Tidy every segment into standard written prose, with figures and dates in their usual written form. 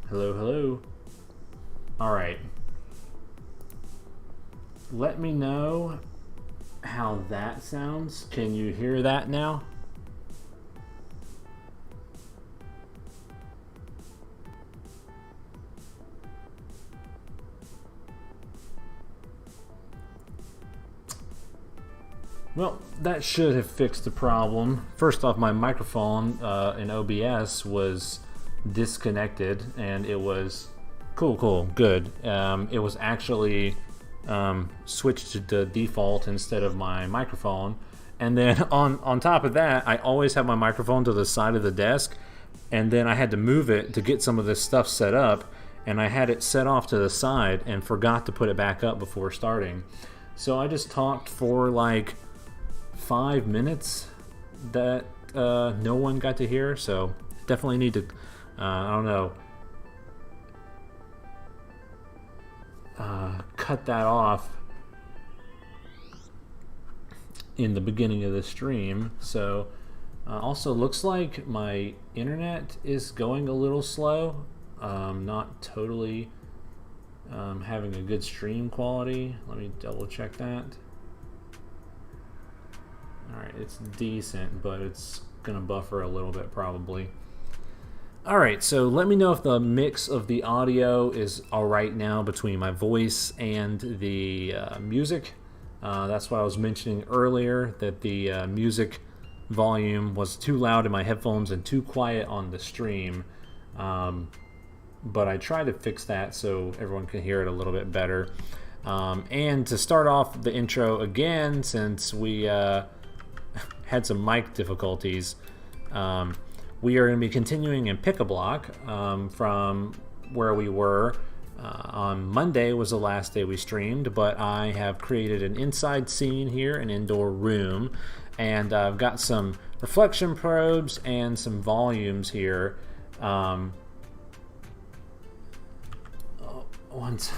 Hello, hello. All right. Let me know how that sounds. Can you hear that now? Well, that should have fixed the problem. First off, my microphone in OBS was disconnected, and it was cool, good. It was actually switched to default instead of my microphone. And then on top of that, I always have my microphone to the side of the desk, and then I had to move it to get some of this stuff set up, and I had it set off to the side and forgot to put it back up before starting. So I just talked for like 5 minutes that no one got to hear, so definitely need to I don't know, cut that off in the beginning of the stream. So also looks like my internet is going a little slow, not totally having a good stream quality. Let me double check that. Alright, it's decent, but it's gonna buffer a little bit probably. Alright, so let me know if the mix of the audio is alright now between my voice and the music. That's what I was mentioning earlier, that the music volume was too loud in my headphones and too quiet on the stream. But I tried to fix that so everyone can hear it a little bit better. And to start off the intro again, since we had some mic difficulties, we are going to be continuing in Pic-A-Block from where we were. On Monday was the last day we streamed, but I have created an inside scene here, an indoor room, and I've got some reflection probes and some volumes here. Once.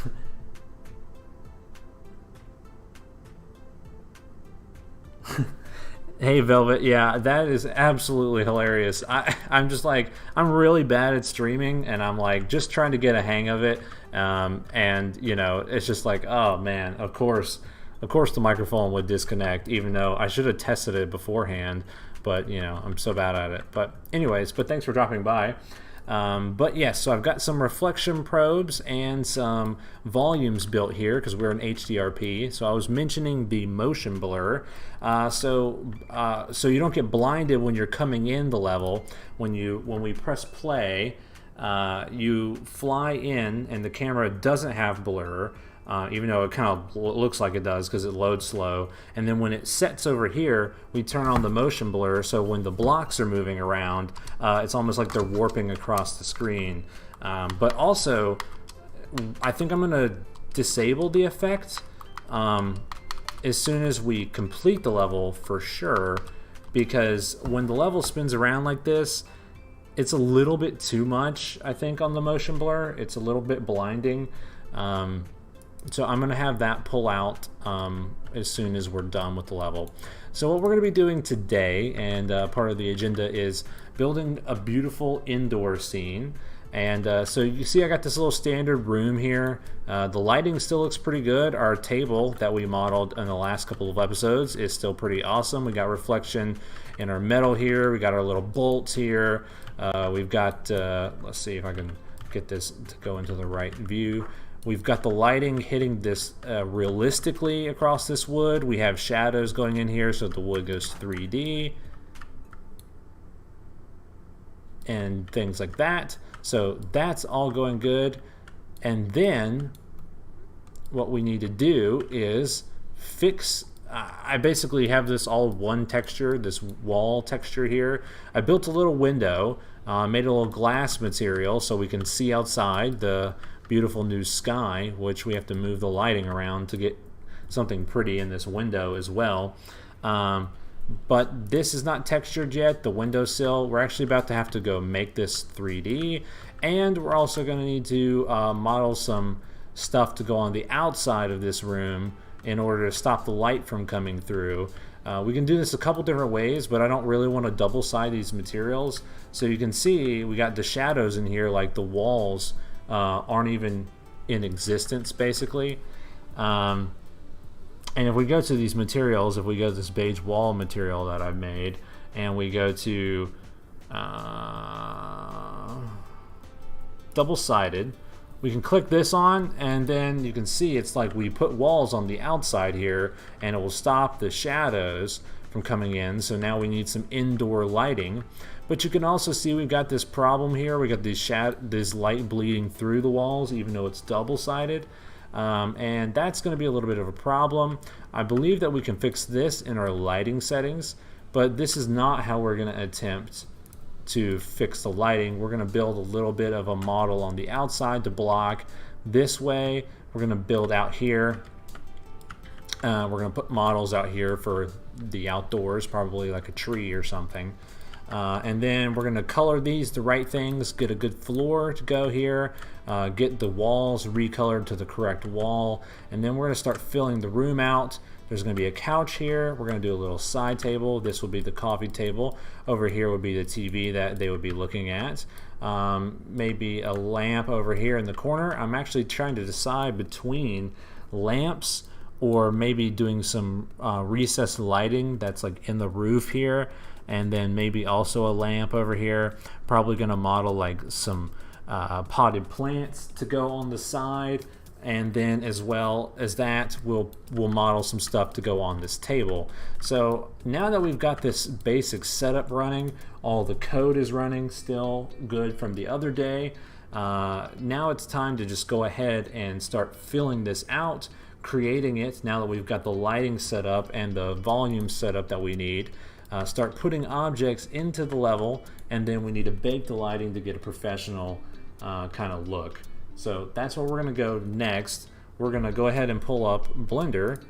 Hey Velvet, yeah, that is absolutely hilarious. I'm just like, I'm really bad at streaming, and I'm like just trying to get a hang of it. And you know, it's just like, oh man, of course the microphone would disconnect, even though I should have tested it beforehand. But you know, I'm so bad at it. But anyways, but thanks for dropping by. But yes, so I've got some reflection probes and some volumes built here because we're in HDRP. So I was mentioning the motion blur. So you don't get blinded when you're coming in the level. When we press play, you fly in and the camera doesn't have blur. Even though it kind of looks like it does because it loads slow. And then when it sets over here, we turn on the motion blur, so when the blocks are moving around, it's almost like they're warping across the screen. But also, I think I'm going to disable the effect as soon as we complete the level for sure, because when the level spins around like this, it's a little bit too much, I think, on the motion blur. It's a little bit blinding. So I'm going to have that pull out as soon as we're done with the level. So what we're going to be doing today, and part of the agenda, is building a beautiful indoor scene. And so you see I got this little standard room here. The lighting still looks pretty good. Our table that we modeled in the last couple of episodes is still pretty awesome. We got reflection in our metal here. We got our little bolts here. We've got, let's see if I can get this to go into the right view. We've got the lighting hitting this realistically across this wood. We have shadows going in here so the wood goes 3D and things like that. So that's all going good. And then what we need to do is fix, I basically have this all one texture, this wall texture here. I built a little window, made a little glass material so we can see outside the beautiful new sky, which we have to move the lighting around to get something pretty in this window as well. But this is not textured yet, the windowsill. We're actually about to have to go make this 3D, and we're also going to need to model some stuff to go on the outside of this room in order to stop the light from coming through. We can do this a couple different ways, but I don't really want to double side these materials. So you can see we got the shadows in here, like the walls aren't even in existence basically. And if we go to these materials, if we go to this beige wall material that I've made, and we go to double-sided, we can click this on, and then you can see it's like we put walls on the outside here, and it will stop the shadows from coming in. So now we need some indoor lighting. But you can also see we've got this problem here. We got this light bleeding through the walls, even though it's double-sided. And that's going to be a little bit of a problem. I believe that we can fix this in our lighting settings, but this is not how we're going to attempt to fix the lighting. We're going to build a little bit of a model on the outside to block this way. We're going to build out here. We're going to put models out here for the outdoors, probably like a tree or something. And then we're going to color these the right things, get a good floor to go here, get the walls recolored to the correct wall, and then we're going to start filling the room out. There's going to be a couch here. We're going to do a little side table. This will be the coffee table. Over here would be the TV that they would be looking at. Maybe a lamp over here in the corner. I'm actually trying to decide between lamps or maybe doing some recessed lighting that's like in the roof here, and then maybe also a lamp over here. Probably going to model like some potted plants to go on the side, and then as well as that we'll model some stuff to go on this table. So now that we've got this basic setup running, all the code is running still good from the other day, now it's time to just go ahead and start filling this out, creating it. Now that we've got the lighting set up and the volume set up that we need, start putting objects into the level, and then we need to bake the lighting to get a professional kind of look. So that's where we're going to go next. We're going to go ahead and pull up Blender,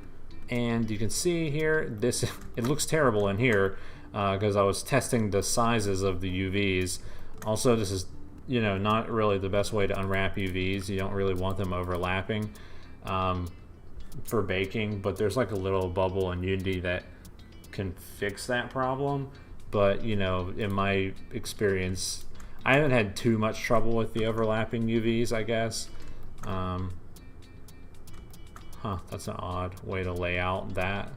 and you can see here this it looks terrible in here because I was testing the sizes of the UVs. Also, this is, you know, not really the best way to unwrap UVs. You don't really want them overlapping for baking, but there's like a little bubble in Unity that can fix that problem. But you know, in my experience, I haven't had too much trouble with the overlapping UVs, I guess. That's an odd way to lay out that.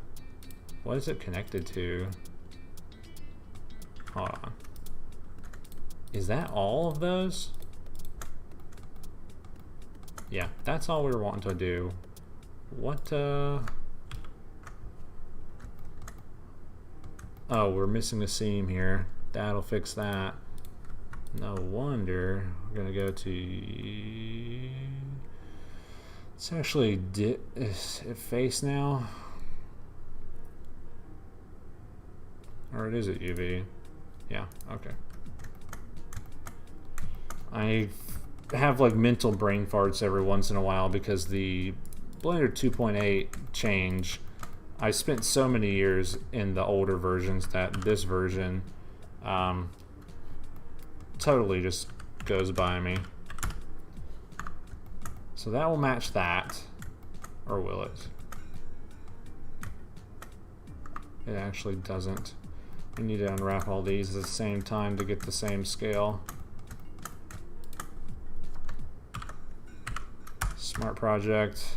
What is it connected to? Hold on. Is that all of those? Yeah, that's all we were wanting to do. What, Oh, we're missing a seam here. That'll fix that. No wonder. We're gonna go to. It's actually is it face now, or it is at UV? Yeah. Okay. I have like mental brain farts every once in a while because the Blender 2.8 change. I spent so many years in the older versions that this version totally just goes by me. So that will match that, or will it? It actually doesn't. We need to unwrap all these at the same time to get the same scale. Smart project.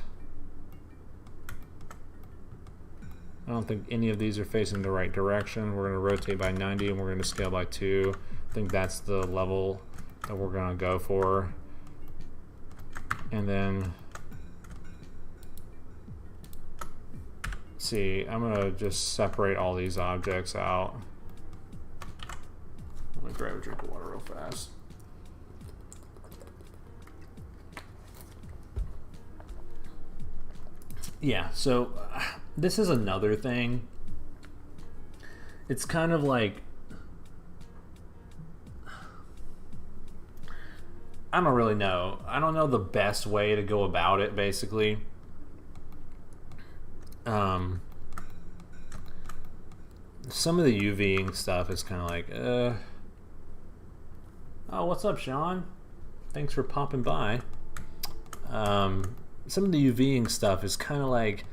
I don't think any of these are facing the right direction. We're going to rotate by 90 and we're going to scale by 2. I think that's the level that we're going to go for. And then, see, I'm going to just separate all these objects out. Let me grab a drink of water real fast. Yeah, so this is another thing. It's kind of like, I don't really know. I don't know the best way to go about it, basically. Some of the UVing stuff is kind of like, oh, what's up, Sean? Thanks for popping by. Some of the UVing stuff is kind of like,